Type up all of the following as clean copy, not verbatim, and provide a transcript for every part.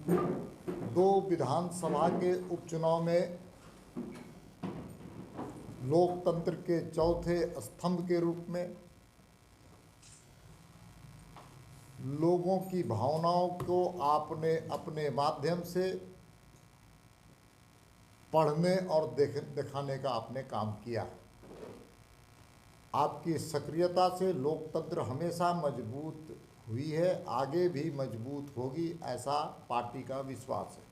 दो विधानसभा के उपचुनाव में लोकतंत्र के चौथे स्तंभ के रूप में लोगों की भावनाओं को आपने अपने माध्यम से पढ़ने और दिखाने का आपने काम किया। आपकी सक्रियता से लोकतंत्र हमेशा मजबूत हुई है, आगे भी मजबूत होगी, ऐसा पार्टी का विश्वास है।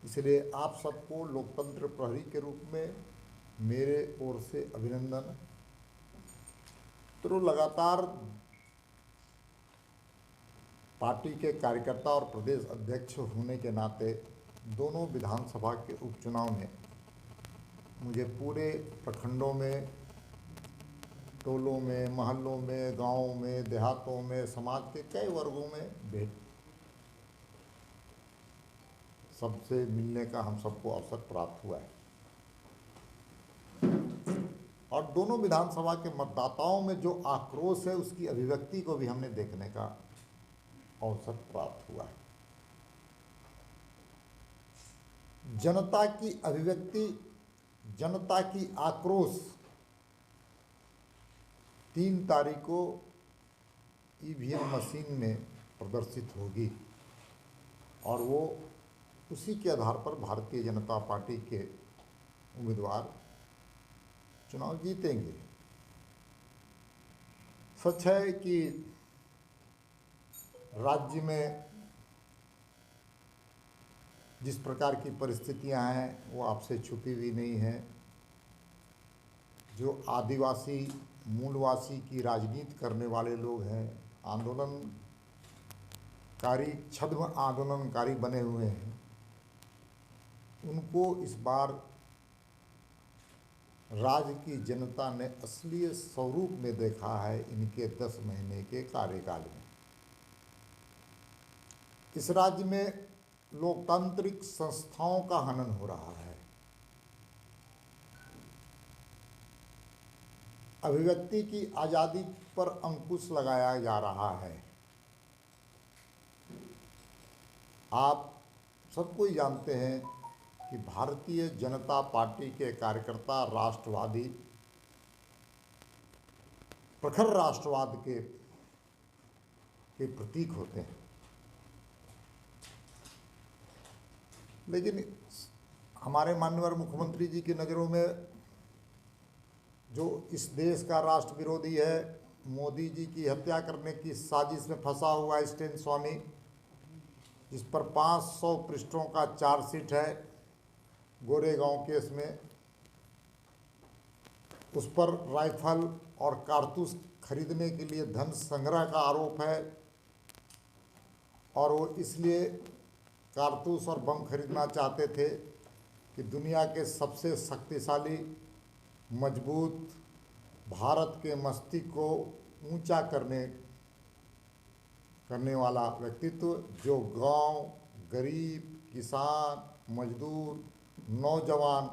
इसलिए आप सबको लोकतंत्र प्रहरी के रूप में मेरे ओर से अभिनंदन। तो लगातार पार्टी के कार्यकर्ता और प्रदेश अध्यक्ष होने के नाते दोनों विधानसभा के उपचुनाव में मुझे पूरे प्रखंडों में, टोलों में, मोहल्लों में, गांवों में, देहातों में, समाज के कई वर्गों में भेंट सबसे मिलने का हम सबको अवसर प्राप्त हुआ है और दोनों विधानसभा के मतदाताओं में जो आक्रोश है उसकी अभिव्यक्ति को भी हमने देखने का अवसर प्राप्त हुआ है। जनता की अभिव्यक्ति, जनता की आक्रोश 3 तारीख को ईवीएम मशीन में प्रदर्शित होगी और वो उसी के आधार पर भारतीय जनता पार्टी के उम्मीदवार चुनाव जीतेंगे। सच है कि राज्य में जिस प्रकार की परिस्थितियां हैं वो आपसे छुपी हुई नहीं है। जो आदिवासी मूलवासी की राजनीति करने वाले लोग हैं, आंदोलनकारी, छद्म आंदोलनकारी बने हुए हैं, उनको इस बार राज्य की जनता ने असली स्वरूप में देखा है इनके 10 महीने के कार्यकाल में। इस राज्य में लोकतांत्रिक संस्थाओं का हनन हो रहा है, अभिव्यक्ति की आज़ादी पर अंकुश लगाया जा रहा है। आप सबको ही जानते हैं कि भारतीय जनता पार्टी के कार्यकर्ता राष्ट्रवादी, प्रखर राष्ट्रवाद के प्रतीक होते हैं, लेकिन हमारे माननीय मुख्यमंत्री जी की नज़रों में जो इस देश का राष्ट्र विरोधी है, मोदी जी की हत्या करने की साजिश में फंसा हुआ है स्टैन स्वामी, जिस पर 500 पृष्ठों का चार्जशीट है गोरेगांव केस में, उस पर राइफल और कारतूस खरीदने के लिए धन संग्रह का आरोप है और वो इसलिए कारतूस और बम खरीदना चाहते थे कि दुनिया के सबसे शक्तिशाली, मजबूत भारत के मस्तिष्क को ऊंचा करने वाला व्यक्तित्व, जो गांव, गरीब, किसान, मजदूर, नौजवान,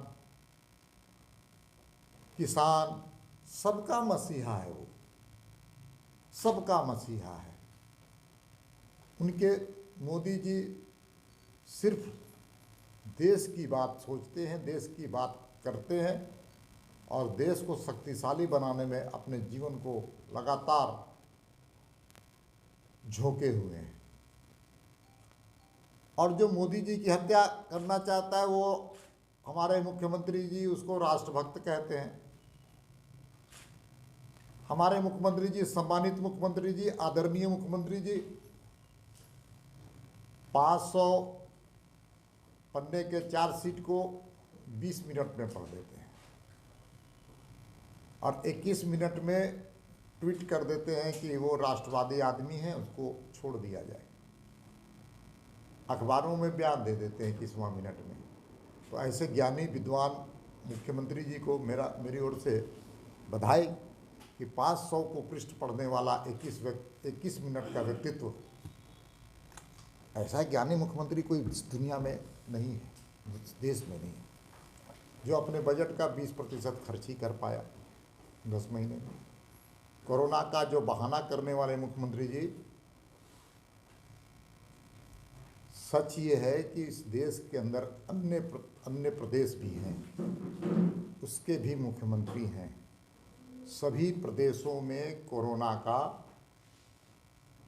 किसान, सबका मसीहा है, वो सबका मसीहा है। उनके मोदी जी सिर्फ देश की बात सोचते हैं, देश की बात करते हैं और देश को शक्तिशाली बनाने में अपने जीवन को लगातार झोंके हुए हैं। और जो मोदी जी की हत्या करना चाहता है वो हमारे मुख्यमंत्री जी उसको राष्ट्रभक्त कहते हैं। हमारे मुख्यमंत्री जी, सम्मानित मुख्यमंत्री जी, आदरणीय मुख्यमंत्री जी 500 पन्ने के चार्जशीट को 20 मिनट में पढ़ देते हैं और 21 मिनट में ट्वीट कर देते हैं कि वो राष्ट्रवादी आदमी है, उसको छोड़ दिया जाए। अखबारों में बयान दे देते हैं 21वां मिनट में। तो ऐसे ज्ञानी विद्वान मुख्यमंत्री जी को मेरी ओर से बधाई कि 500 को पृष्ठ पढ़ने वाला 21 मिनट का व्यक्तित्व, ऐसा ज्ञानी मुख्यमंत्री कोई दुनिया में नहीं है, देश में नहीं है, जो अपने बजट का 20% खर्च ही कर पाया 10 महीने में। कोरोना का जो बहाना करने वाले मुख्यमंत्री जी सच ये है कि इस देश के अंदर अन्य प्रदेश भी हैं, उसके भी मुख्यमंत्री हैं। सभी प्रदेशों में कोरोना का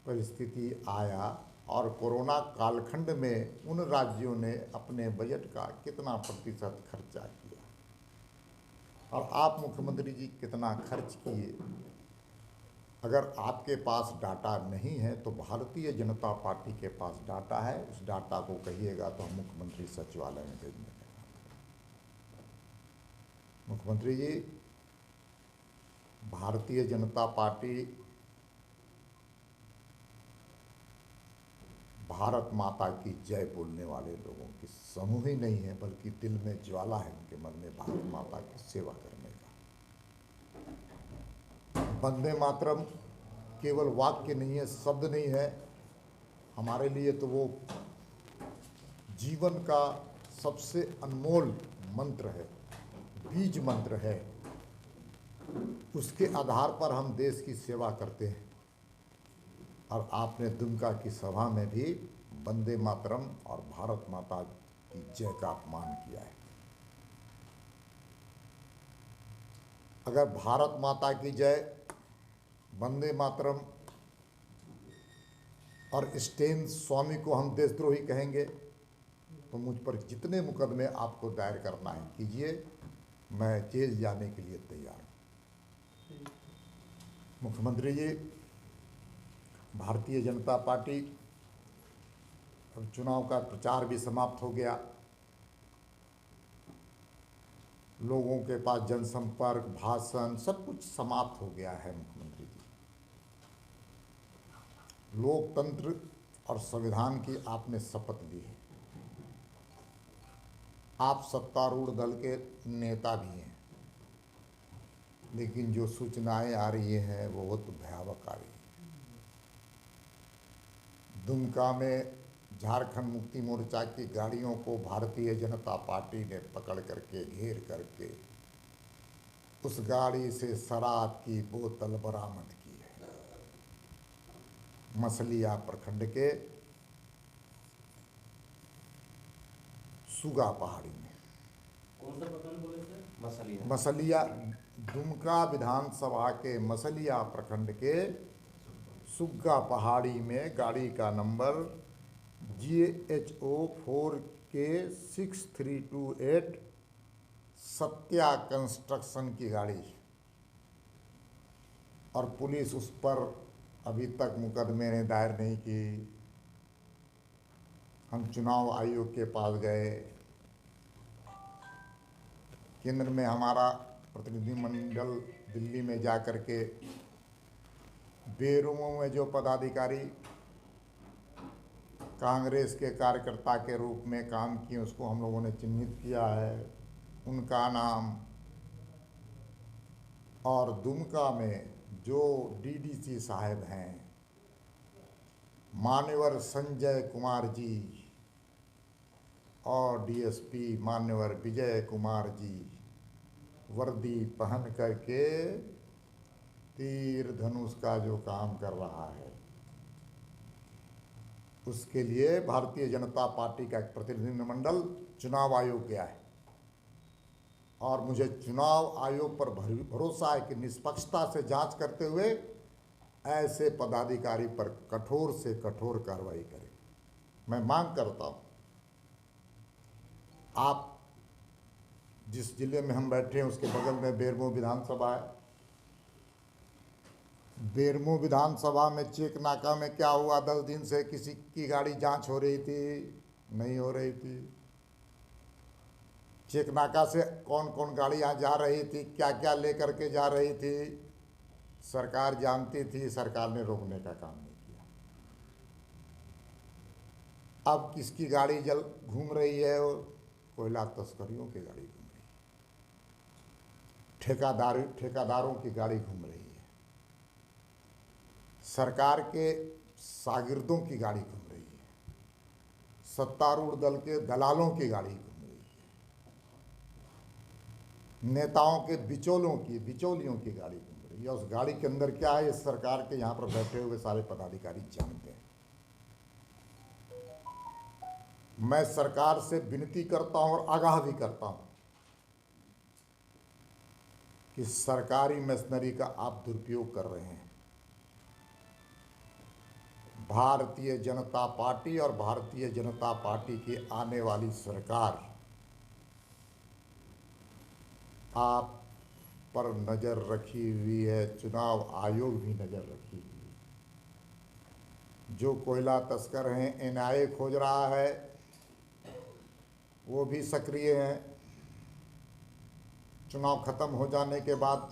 परिस्थिति आया और कोरोना कालखंड में उन राज्यों ने अपने बजट का कितना प्रतिशत खर्चा किया और आप मुख्यमंत्री जी कितना खर्च किए। अगर आपके पास डाटा नहीं है तो भारतीय जनता पार्टी के पास डाटा है, उस डाटा को कहिएगा तो हम मुख्यमंत्री सचिवालय में भेजने का काम करेंगे। मुख्यमंत्री जी, भारतीय जनता पार्टी भारत माता की जय बोलने वाले लोगों की समूह ही नहीं है, बल्कि दिल में ज्वाला है उनके मन में भारत माता की सेवा करने का। वंदे मातरम केवल वाक्य नहीं है, शब्द नहीं है, हमारे लिए तो वो जीवन का सबसे अनमोल मंत्र है, बीज मंत्र है। उसके आधार पर हम देश की सेवा करते हैं। और आपने दुमका की सभा में भी वंदे मातरम और भारत माता की जय का अपमान किया है। अगर भारत माता की जय, वंदे मातरम और स्टेन स्वामी को हम देशद्रोही कहेंगे तो मुझ पर जितने मुकदमे आपको दायर करना है कीजिए, मैं जेल जाने के लिए तैयार हूँ। मुख्यमंत्री जी, भारतीय जनता पार्टी, अब चुनाव का प्रचार भी समाप्त हो गया, लोगों के पास जनसंपर्क, भाषण सब कुछ समाप्त हो गया है। मुख्यमंत्री जी, लोकतंत्र और संविधान की आपने शपथ ली है। आप सत्तारूढ़ दल के नेता भी हैं, लेकिन जो सूचनाएं आ रही हैं वो बहुत भयावह आ रही है। दुमका में झारखंड मुक्ति मोर्चा की गाड़ियों को भारतीय जनता पार्टी ने पकड़ करके घेर करके उस गाड़ी से शराब की बोतल बरामद की है। मसलिया प्रखंड के सुगा पहाड़ी में। कौन सा प्रखंड बोले थे? मसलिया, दुमका विधानसभा के मसलिया प्रखंड के सुग्गा पहाड़ी में गाड़ी का number GHO 4K6328 Satya construction की गाड़ी, और पुलिस उस पर अभी तक मुकदमे ने दायर नहीं की। हम चुनाव आयोग के पास गए, केंद्र में हमारा प्रतिनिधिमंडल दिल्ली में जा कर के बेरमो में जो पदाधिकारी कांग्रेस के कार्यकर्ता के रूप में काम किए उसको हम लोगों ने चिन्हित किया है, उनका नाम, और दुमका में जो DDC साहब हैं मान्यवर संजय कुमार जी और DSP मान्यवर विजय कुमार जी वर्दी पहन करके तीर धनुष का जो काम कर रहा है, उसके लिए भारतीय जनता पार्टी का एक प्रतिनिधिमंडल चुनाव आयोग गया है। और मुझे चुनाव आयोग पर भरोसा है कि निष्पक्षता से जांच करते हुए ऐसे पदाधिकारी पर कठोर से कठोर कार्रवाई करे। मैं मांग करता हूँ, आप जिस जिले में हम बैठे हैं उसके बगल में बेरमो विधानसभा है। बेरमो विधानसभा में चेक नाका में क्या हुआ, 10 दिन से किसी की गाड़ी जांच हो रही थी, नहीं हो रही थी। चेक नाका से कौन कौन गाड़ियाँ जा रही थी, क्या क्या लेकर के जा रही थी, सरकार जानती थी, सरकार ने रोकने का काम नहीं किया। अब किसकी गाड़ी घूम रही है, और कोयला तस्करियों की गाड़ी घूम रही है, ठेकेदारों की गाड़ी घूम रही है, सरकार के शागिर्दों की गाड़ी घूम रही है, सत्तारूढ़ दल के दलालों की गाड़ी घूम रही है, नेताओं के बिचौलियों की गाड़ी घूम रही है। उस गाड़ी के अंदर क्या है, इस सरकार के यहाँ पर बैठे हुए सारे पदाधिकारी जानते हैं। मैं सरकार से विनती करता हूं और आगाह भी करता हूं कि सरकारी मशीनरी का आप दुरुपयोग कर रहे हैं। भारतीय जनता पार्टी और भारतीय जनता पार्टी की आने वाली सरकार आप पर नज़र रखी हुई है, चुनाव आयोग भी नज़र रखी हुई है। जो कोयला तस्कर हैं एनआईए खोज रहा है, वो भी सक्रिय हैं। चुनाव खत्म हो जाने के बाद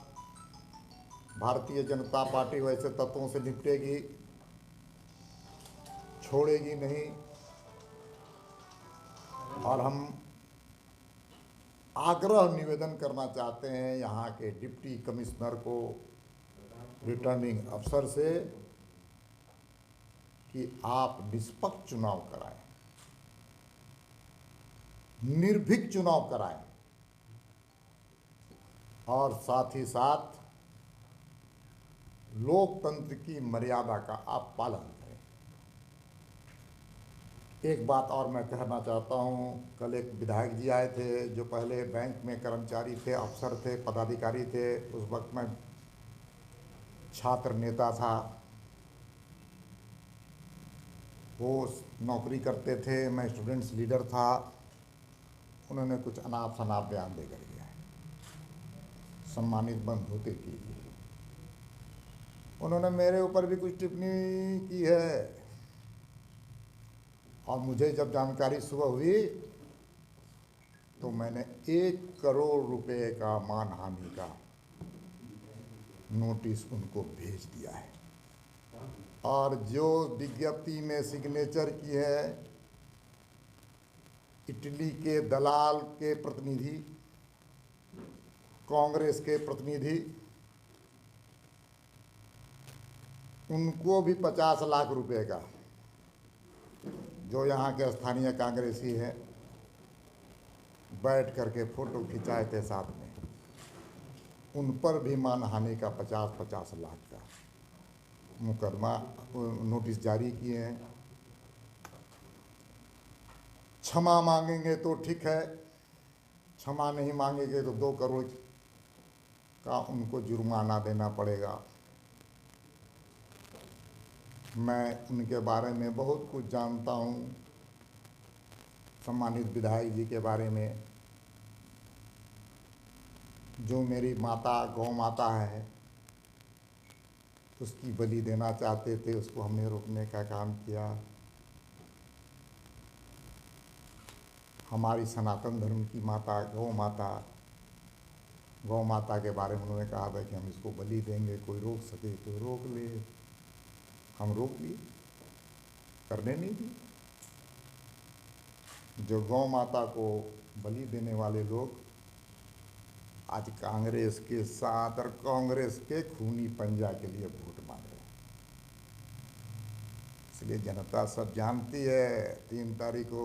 भारतीय जनता पार्टी वैसे तत्वों से निपटेगी, छोड़ेगी नहीं। और हम आग्रह निवेदन करना चाहते हैं यहाँ के डिप्टी कमिश्नर को, रिटर्निंग अफसर से, कि आप निष्पक्ष चुनाव कराएं, निर्भीक चुनाव कराएं और साथ ही साथ लोकतंत्र की मर्यादा का आप पालन करें। एक बात और मैं कहना चाहता हूं, कल एक विधायक जी आए थे जो पहले बैंक में कर्मचारी थे, अफसर थे, पदाधिकारी थे। उस वक्त मैं छात्र नेता था, वो नौकरी करते थे, मैं स्टूडेंट्स लीडर था। उन्होंने कुछ अनाप शनाप बयान दे कर गया है, सम्मानित बंद होते की। उन्होंने मेरे ऊपर भी कुछ टिप्पणी की है और मुझे जब जानकारी सुबह हुई तो मैंने 1 करोड़ रुपए का मानहानि का नोटिस उनको भेज दिया है। और जो विज्ञप्ति में सिग्नेचर की है इटली के दलाल के प्रतिनिधि, कांग्रेस के प्रतिनिधि, उनको भी 50 लाख रुपए का, जो यहाँ के स्थानीय कांग्रेसी हैं, बैठ करके फोटो खिंचाए थे साथ में, उन पर भी मानहानि का 50-50 लाख का मुकदमा नोटिस जारी किए हैं। क्षमा मांगेंगे तो ठीक है, क्षमा नहीं मांगेंगे तो 2 करोड़ का उनको जुर्माना देना पड़ेगा। मैं उनके बारे में बहुत कुछ जानता हूँ, सम्मानित विधायक जी के बारे में। जो मेरी माता गौ माता है उसकी बलि देना चाहते थे, उसको हमने रोकने का काम किया। हमारी सनातन धर्म की माता गौ माता के बारे में उन्होंने कहा था कि हम इसको बलि देंगे, कोई रोक सके तो रोक ले। हम रोक लिए, करने नहीं दी। जो गौ माता को बलि देने वाले लोग आज कांग्रेस के साथ और कांग्रेस के खूनी पंजा के लिए वोट मांग रहे हैं। इसलिए जनता सब जानती है 3 तारीख को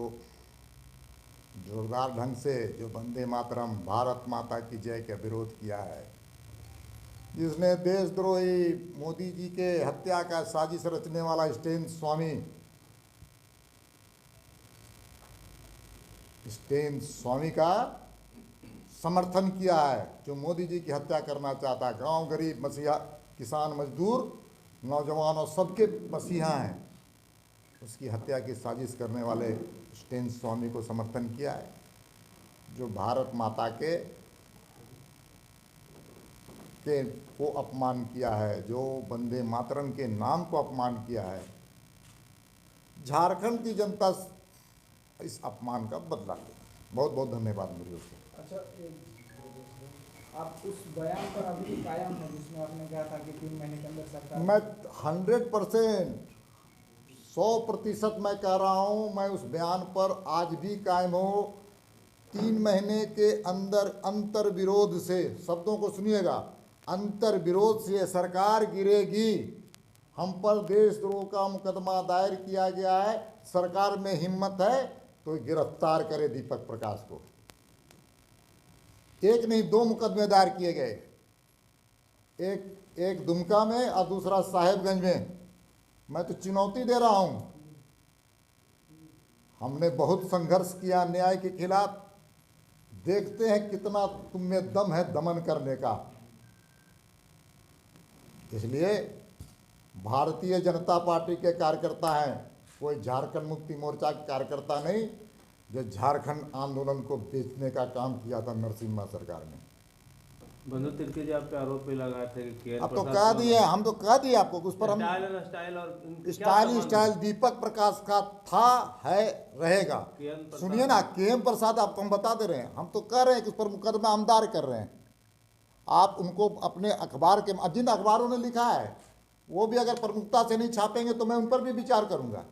जोरदार ढंग से जो वंदे मातरम भारत माता की जय का विरोध किया है, जिसने देशद्रोही मोदी जी के हत्या का साजिश रचने वाला स्टेन स्वामी का समर्थन किया है, जो मोदी जी की हत्या करना चाहता है। गांव गरीब मसीहा, किसान, मजदूर, नौजवान और सबके मसीहा हैं। उसकी हत्या की साजिश करने वाले स्टेन स्वामी को समर्थन किया है, जो भारत माता के को अपमान किया है, जो वंदे मातरम के नाम को अपमान किया है। झारखंड की जनता इस अपमान का बदला ले। बहुत बहुत धन्यवाद मेरी ओर से। अच्छा, आप उस बयान पर अभी भी कायम है जिसमें आपने कहा था कि 3 महीने के अंदर सरकार? मैं 100%, 100% मैं कह रहा हूँ, मैं उस बयान पर आज भी कायम हूँ। 3 महीने के अंदर अंतर विरोध से, शब्दों को सुनिएगा, अंतर विरोध से सरकार गिरेगी। हम पर देशद्रोह का मुकदमा दायर किया गया है। सरकार में हिम्मत है तो गिरफ्तार करे दीपक प्रकाश को। 1 नहीं 2 मुकदमे दायर किए गए, एक दुमका में और दूसरा साहेबगंज में। मैं तो चुनौती दे रहा हूं, हमने बहुत संघर्ष किया अन्याय के खिलाफ। देखते हैं कितना तुम में दम है दमन करने का। इसलिए भारतीय जनता पार्टी के कार्यकर्ता हैं, कोई झारखंड मुक्ति मोर्चा के कार्यकर्ता नहीं जो झारखंड आंदोलन को बेचने का काम किया था नरसिम्हा सरकार ने। बंधु तिर्की जी आप पे आरोप भी लगाए थे कि केएन अब तो प्रसाद कह को- दिए, हम तो कह दिए आपको, उस पर हम स्टाइल और इनके क्या संबंध स्टाइल है? दीपक प्रकाश का था, है, रहेगा। केएन प्रसाद- सुनिए ना, केएम प्रसाद आपको हम बता दे रहे हैं, हम तो कह रहे हैं कि उस पर मुकदमा हम दायर कर रहे हैं। आप उनको अपने अखबार के, जिन अखबारों ने लिखा है वो भी अगर प्रमुखता से नहीं छापेंगे तो मैं उन पर भी विचार करूंगा।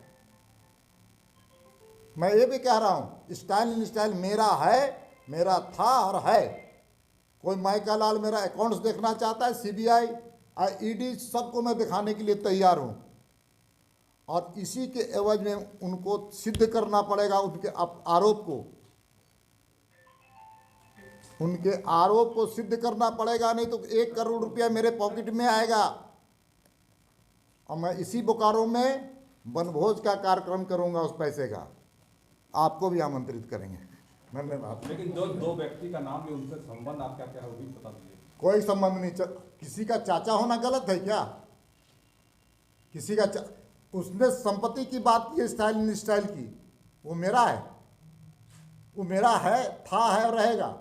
मैं ये भी कह रहा हूं, स्टाइल मेरा है, मेरा था और है। कोई माइका लाल मेरा अकाउंट्स देखना चाहता है, सीबीआई और ईडी सबको मैं दिखाने के लिए तैयार हूं। और इसी के एवज में उनको सिद्ध करना पड़ेगा, उनके आरोप को, उनके आरोप को सिद्ध करना पड़ेगा, नहीं तो 1 करोड़ रुपया मेरे पॉकेट में आएगा और मैं इसी बोकारो में वनभोज का कार्यक्रम करूंगा उस पैसे का। आपको भी आमंत्रित करेंगे। धन्यवाद। लेकिन दो व्यक्ति का नाम भी, उनसे संबंध आपका क्या है वो भी बता दीजिए। कोई संबंध नहीं। किसी का चाचा होना गलत है क्या? किसी का उसने संपत्ति की बात की, स्टाइल की, वो मेरा है, वो मेरा है, था, है और रहेगा।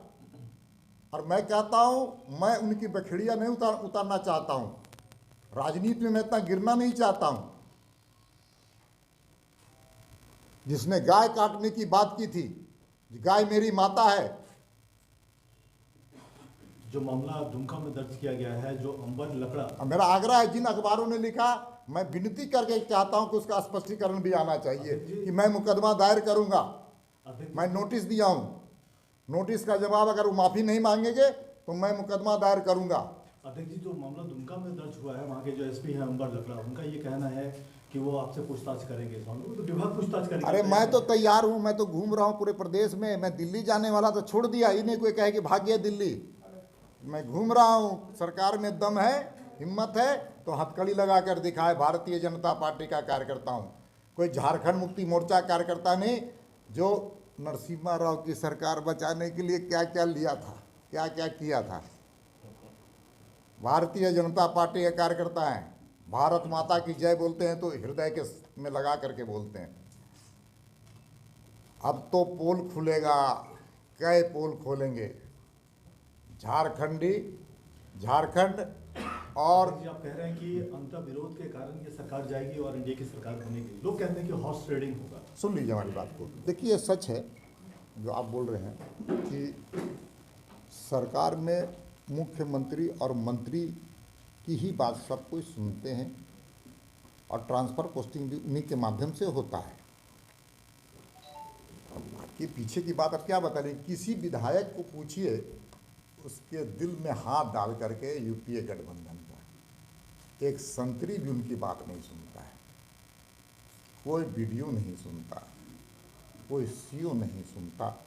और मैं कहता हूं, मैं उनकी बखेड़िया नहीं उतारना चाहता हूं। राजनीति में मैं इतना गिरना नहीं चाहता हूं। जिसने गाय काटने की बात की थी, गाय मेरी माता है। जो मामला दुमका में दर्ज किया गया है, जो अंबर लकड़ा, और मेरा आग्रह है, जिन अखबारों ने लिखा, मैं विनती करके चाहता हूं कि उसका स्पष्टीकरण भी आना चाहिए कि मैं मुकदमा दायर करूंगा। मैं नोटिस दिया हूं, नोटिस का जवाब अगर वो माफी नहीं मांगेंगे तो मैं मुकदमा दायर करूंगा। अध्यक्ष जी, जो मामला दुमका में दर्ज हुआ है, वहाँ के जो एसपी हैं अंबर लकड़ा, उनका ये कहना है कि वो आपसे पूछताछ करेंगे इस मामले में, तो विभाग पूछताछ करेगा। अरे मैं तो तैयार हूं, मैं तो घूम रहा हूं पूरे प्रदेश में। मैं दिल्ली जाने वाला तो छोड़ दिया, इन्हें कोई कहे कि भाग गया दिल्ली। मैं घूम रहा हूं, सरकार में दम है, हिम्मत है तो हथकड़ी लगा कर दिखाए। भारतीय जनता पार्टी का कार्यकर्ता हूं, कोई झारखंड मुक्ति मोर्चा कार्यकर्ता नहीं जो नरसिम्हा राव की सरकार बचाने के लिए क्या क्या लिया था, क्या क्या किया था। भारतीय जनता पार्टी के कार्यकर्ता हैं, भारत माता की जय बोलते हैं तो हृदय के में लगा करके बोलते हैं। अब तो पोल खुलेगा, कई पोल खोलेंगे। झारखंड और जी, आप कह रहे हैं कि अंतर विरोध के कारण ये सरकार जाएगी और एनडीए की सरकार बनेगी। लोग कहते हैं कि हॉर्स ट्रेडिंग होगा। सुन लीजिए हमारी बात को। देखिए, सच है जो आप बोल रहे हैं कि सरकार में मुख्यमंत्री और मंत्री की ही बात सब कोई सुनते हैं और ट्रांसफ़र पोस्टिंग भी उन्हीं के माध्यम से होता है। अब बाकी पीछे की बात अब क्या बता रही, किसी विधायक को पूछिए उसके दिल में हाथ डाल करके यूपीए गठबंधन का, एक संतरी भी उनकी बात नहीं सुनता है, कोई वीडियो नहीं सुनता, कोई सीओ नहीं सुनता।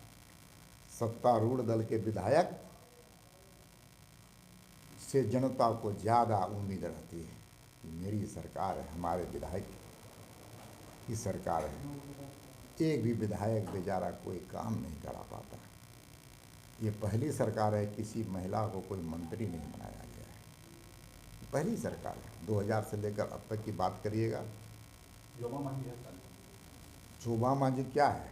सत्तारूढ़ दल के विधायक से जनता को ज़्यादा उम्मीद रहती है कि मेरी सरकार है, हमारे विधायक की सरकार है। एक भी विधायक बेचारा कोई काम नहीं करा पाता। ये पहली सरकार है किसी महिला को कोई मंत्री नहीं बनाया गया है, पहली सरकार है। 2000 से लेकर अब तक की बात करिएगा। जोबा मांझी है सर। शोभा मांझी क्या है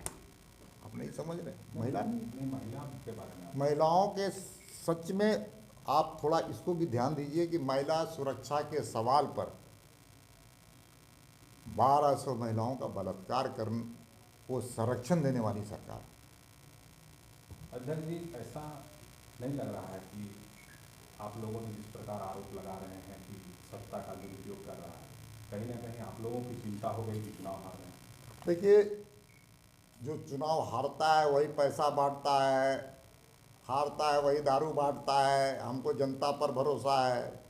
आप नहीं समझ रहे? महिला नहीं, महिला के बारे में महिलाओं के सच में आप थोड़ा इसको भी ध्यान दीजिए कि महिला सुरक्षा के सवाल पर 1200 महिलाओं का बलात्कार करने को संरक्षण देने वाली सरकार। अध्यक्ष जी, ऐसा नहीं लग रहा है कि आप लोगों ने जिस प्रकार आरोप लगा रहे हैं कि सत्ता का दुरुपयोग कर रहा है, कहीं ना कहीं आप लोगों की चिंता हो गई कि चुनाव हार रहे हैं? देखिए, जो चुनाव हारता है वही पैसा बांटता है, हारता है वही दारू बांटता है। हमको जनता पर भरोसा है,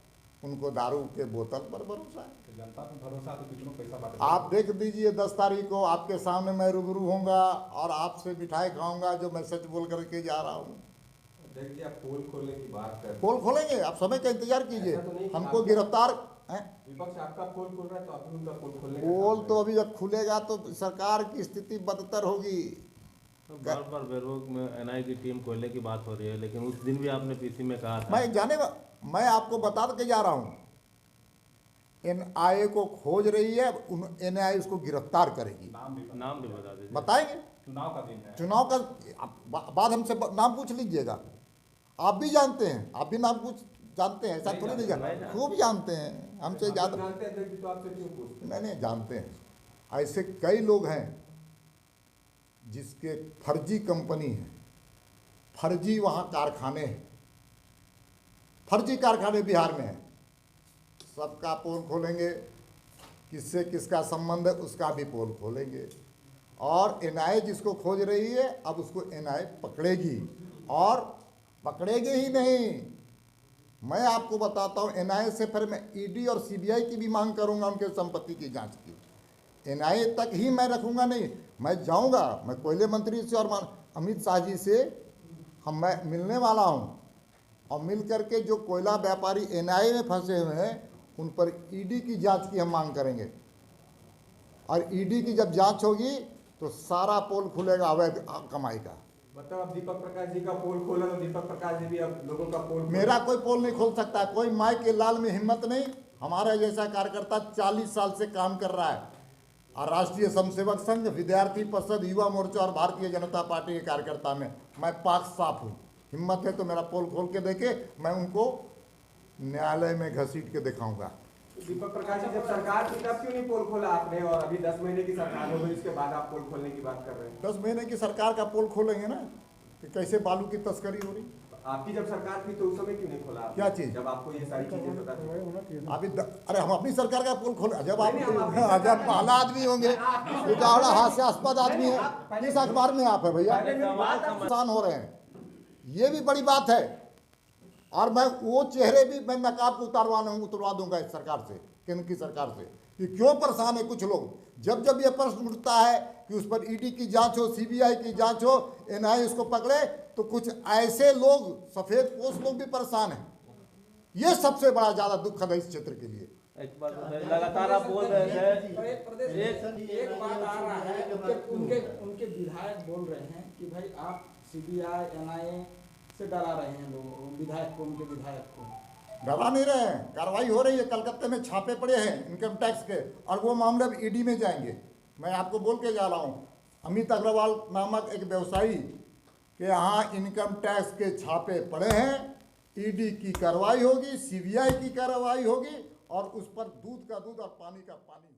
उनको दारू के बोतल पर भरोसा है। तो जनता पर भरोसा तो कितनों पैसा बांटे। आप देख दीजिए 10 तारीख को आपके सामने मैं रूबरू होऊंगा और आपसे मिठाई खाऊंगा जो मैं सच बोल करके जा रहा हूँ। अध्यक्ष जी, आप पोल खोलने की बात कर, पोल खोलेंगे, आप समय का इंतजार कीजिए। ऐसा तो नहीं कि हमको आप- गिरफ्तार हैं? विपक्ष आपका पोल खोल रहा है तो आप भी उनका पोल खोलने का पोल काम तो अभी जब खुलेगा तो सरकार की स्थिति बदतर होगी। बार बार बेरोक में एनआई की टीम खोलने की बात हो रही है, लेकिन उस दिन भी आपने पीसी में कहा था। मैं आपको बता के जा रहा हूँ, एनआईए को खोज रही है, एनआईए उसको गिरफ्तार करेगी। नाम भी बता दीजिए। बताएंगे, चुनाव का दिन है। चुनाव का बाद हमसे नाम पूछ लीजिएगा। आप भी जानते हैं, आप भी नाम पूछ जानते हैं, ऐसा थोड़ी नहीं जानते, खूब जानते हैं, हमसे आप ज़्यादा। जानते हैं अध्यक्ष जी, तो आपसे क्यों पूछते हैं? नहीं जानते हैं। ऐसे कई लोग हैं जिसके फर्जी कंपनी है, फर्जी वहाँ कारखाने हैं, फर्जी कारखाने बिहार में हैं। सबका पोल खोलेंगे, किससे किसका संबंध है उसका भी पोल खोलेंगे। और एनआईए जिसको खोज रही है, अब उसको एनआईए पकड़ेगी, और पकड़ेगी ही नहीं, मैं आपको बताता हूँ, एनआईए से फिर मैं ईडी और सीबीआई की भी मांग करूँगा, उनके संपत्ति की जांच की। एनआईए तक ही मैं रखूँगा नहीं, मैं जाऊँगा, मैं कोयले मंत्री से और अमित शाह जी से मैं मिलने वाला हूँ, और मिल करके जो कोयला व्यापारी एनआईए में फंसे हुए हैं उन पर ईडी की जांच की हम मांग करेंगे। और ईडी की जब जांच होगी तो सारा पोल खुलेगा अवैध कमाई का। मतलब अब दीपक प्रकाश जी का पोल खोला तो दीपक प्रकाश जी भी अब लोगों का पोल मेरा कोई पोल नहीं खोल सकता, कोई माई के लाल में हिम्मत नहीं। हमारा जैसा कार्यकर्ता 40 साल से काम कर रहा है, और राष्ट्रीय स्वयंसेवक संघ, विद्यार्थी परिषद, युवा मोर्चा और भारतीय जनता पार्टी के कार्यकर्ता में मैं पाक साफ हूँ। हिम्मत है तो मेरा पोल खोल के देखे, मैं उनको न्यायालय में घसीट के दिखाऊंगा। दीपक प्रकाश जी जब सरकार थी तब क्यों नहीं पोल खोला आपने, और अभी 10 महीने की सरकार हो गई उसके बाद आप पोल खोलने की बात कर रहे हैं? 10 महीने की सरकार का पोल खोलेंगे ना कि कैसे बालू की तस्करी हो रही। आपकी जब सरकार थी तो उस समय क्यों नहीं खोला आपने? क्या चीज? जब आपको ये सारी चीजें पता थी। अभी अरे हम अपनी सरकार का पोल खोले, जब आप नहीं, हम अपनी सरकार जब पहला आदमी होंगे, ये तो बड़ा हास्यास्पद आदमी है। किस अखबार में आप है भैया? नुकसान हो रहे हैं, ये भी बड़ी बात है। और मैं वो चेहरे भी मैं नकाब को उतरवा दूंगा इस सरकार से, केंद्र की सरकार से, कि क्यों परेशान है कुछ लोग। जब जब ये प्रश्न उठता है कि उस पर ईडी की जांच हो, सीबीआई की जांच हो, एनआईए उसको पकड़े, तो कुछ ऐसे लोग, सफेद पोश लोग भी परेशान हैं। ये सबसे बड़ा ज्यादा दुखद है इस क्षेत्र के लिए। एक बात लगातार आप बोल रहे थे, एक बात आ रहा है, उनके विधायक बोल रहे हैं कि भाई आप सीबीआई एनआईए से डरा रहे हैं लोगों, विधायक को, उनके विधायक को। डरा नहीं रहे हैं, कार्रवाई हो रही है। कलकत्ते में छापे पड़े हैं इनकम टैक्स के, और वो मामले अब ईडी में जाएंगे। मैं आपको बोल के जा रहा हूँ, अमित अग्रवाल नामक एक व्यवसायी के यहाँ इनकम टैक्स के छापे पड़े हैं। ईडी की कार्रवाई होगी, सीबीआई की कार्रवाई होगी, और उस पर दूध का दूध और पानी का पानी।